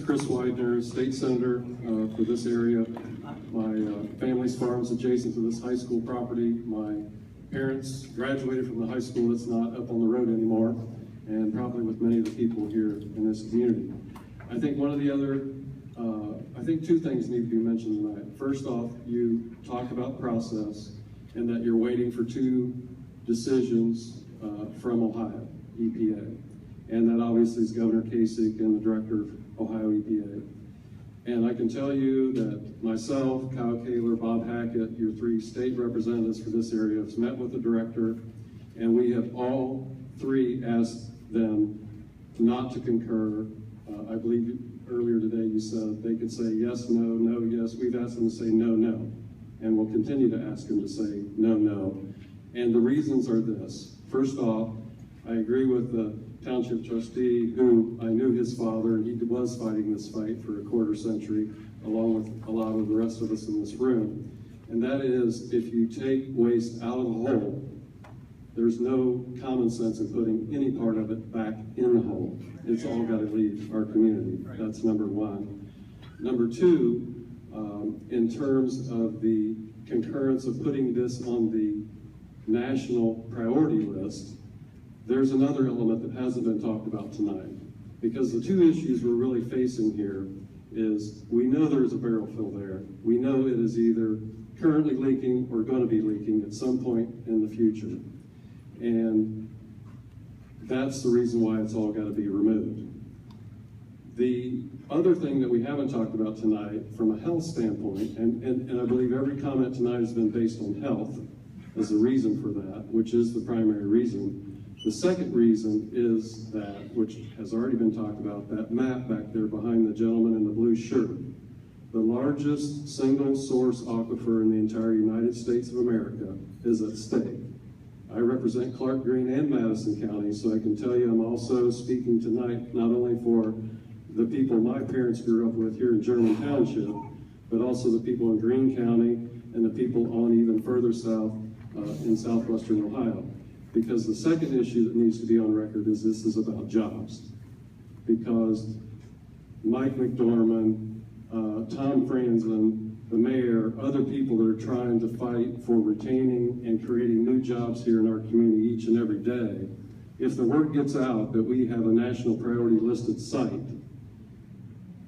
Chris Widener, State Senator for this area. My family's farm is adjacent to this high school property. My parents graduated from the high school that's not up on the road anymore, and probably with many of the people here in this community. I think one of the other, I think two things need to be mentioned tonight. First off, you talked about process and that you're waiting for two decisions from Ohio, EPA. And that obviously is Governor Kasich and the Director of Ohio EPA. And I can tell you that myself, Kyle Kaler, Bob Hackett, your three state representatives for this area, have met with the Director, and we have all three asked them not to concur. I believe earlier today you said they could say yes, no, no, yes. We've asked them to say no, no. And we'll continue to ask them to say no, no. And the reasons are this. First off, I agree with the township trustee who I knew his father, and he was fighting this fight for a quarter century, along with a lot of the rest of us in this room. And that is, if you take waste out of the hole, there's no common sense in putting any part of it back in the hole. It's all got to leave our community. That's number one. Number two, in terms of the concurrence of putting this on the national priority list, there's another element that hasn't been talked about tonight. Because the two issues we're really facing here is we know there's a barrel fill there. We know it is either currently leaking or going to be leaking at some point in the future. And that's the reason why it's all got to be removed. The other thing that we haven't talked about tonight from a health standpoint, and I believe every comment tonight has been based on health as a reason for that, which is the primary reason. The second reason is that, which has already been talked about, that map back there behind the gentleman in the blue shirt. The largest single source aquifer in the entire United States of America is at stake. I represent Clark, Greene, and Madison County, so I can tell you I'm also speaking tonight not only for the people my parents grew up with here in German Township, but also the people in Greene County and the people on even further south in southwestern Ohio. Because the second issue that needs to be on record is this is about jobs. Because Mike McDormand, Tom Franzen, the mayor, other people that are trying to fight for retaining and creating new jobs here in our community each and every day, if the word gets out that we have a national priority listed site,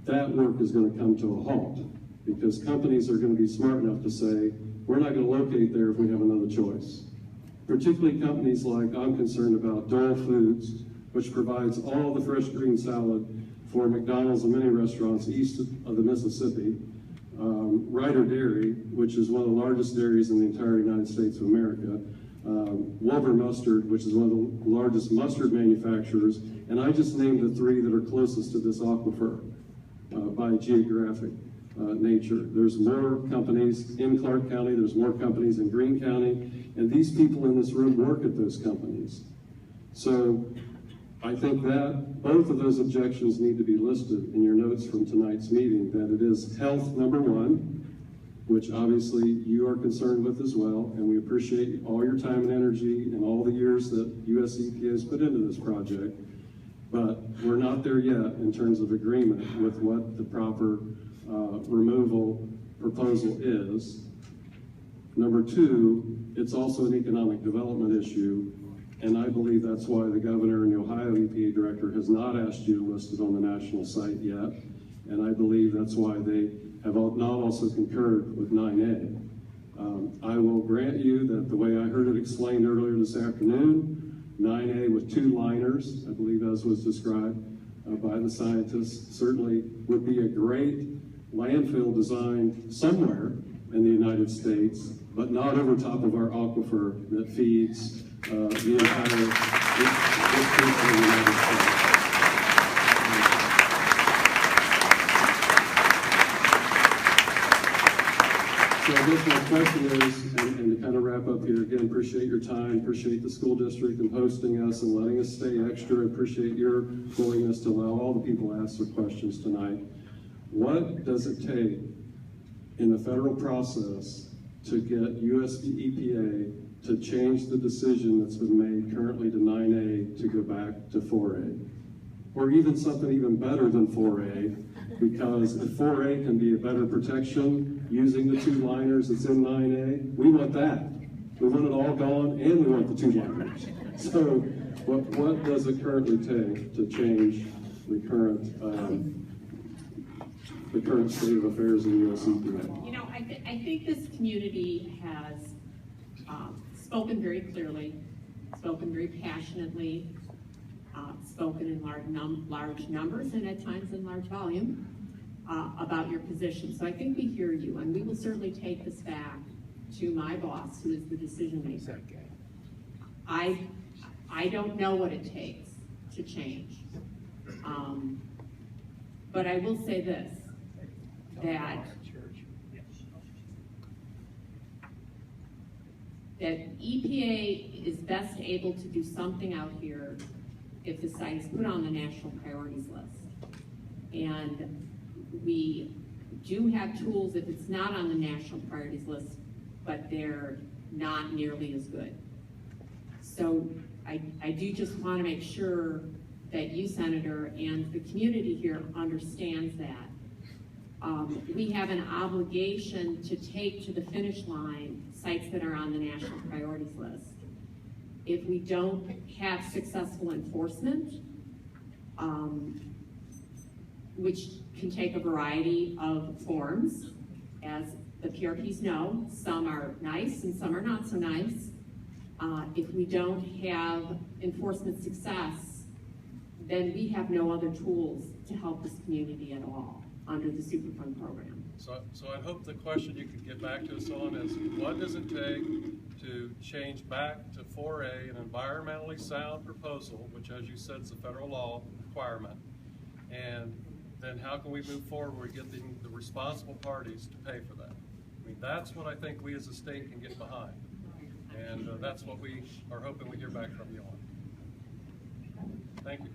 that work is going to come to a halt. Because companies are going to be smart enough to say, we're not going to locate there if we have another choice. Particularly companies like I'm concerned about Dole Foods, which provides all the fresh green salad for McDonald's and many restaurants east of the Mississippi. Ryder Dairy, which is one of the largest dairies in the entire United States of America. Wolver Mustard, which is one of the largest mustard manufacturers. And I just named the three that are closest to this aquifer by geographic nature. There's more companies in Clark County, there's more companies in Greene County, and these people in this room work at those companies. So I think that both of those objections need to be listed in your notes from tonight's meeting, that it is health number one, which obviously you are concerned with as well, and we appreciate all your time and energy and all the years that US EPA has put into this project, but we're not there yet in terms of agreement with what the proper removal proposal is. Number two, it's also an economic development issue, and I believe that's why the governor and the Ohio EPA director has not asked you to list it on the national site yet, and I believe that's why they have not also concurred with 9A. I will grant you that the way I heard it explained earlier this afternoon, 9A with two liners, I believe as was described by the scientists, certainly would be a great landfill designed somewhere in the United States, but not over top of our aquifer that feeds the entire this country, the United States. So I guess my question is, and to kind of wrap up here, again, appreciate your time, appreciate the school district and hosting us and letting us stay extra, appreciate your willingness to allow all the people to ask their questions tonight. What does it take in the federal process to get US EPA to change the decision that's been made currently to 9A to go back to 4A? or even something even better than 4A, because if 4A can be a better protection using the 2 liners that's in 9A, we want that. We want it all gone, and we want the 2 liners. So what does it currently take to change the current state of affairs in the US EPA? You know, I think this community has spoken very clearly, spoken very passionately, spoken in large numbers and at times in large volume about your position. So I think we hear you, and we will certainly take this back to my boss, who is the decision maker. I don't know what it takes to change, but I will say this, that EPA is best able to do something out here if the site is put on the national priorities list. And we do have tools if it's not on the national priorities list, but they're not nearly as good. So I do just want to make sure that you, Senator, and the community here understands that. We have an obligation to take to the finish line sites that are on the national priorities list. If we don't have successful enforcement, which can take a variety of forms, as the PRPs know, some are nice and some are not so nice. If we don't have enforcement success, then we have no other tools to help this community at all under the Superfund program. So I hope the question you could get back to us on is, what does it take to change back to 4A, an environmentally sound proposal, which, as you said, is a federal law requirement, and then how can we move forward with getting the responsible parties to pay for that? I mean, that's what I think we as a state can get behind, and that's what we are hoping we hear back from you on. Thank you.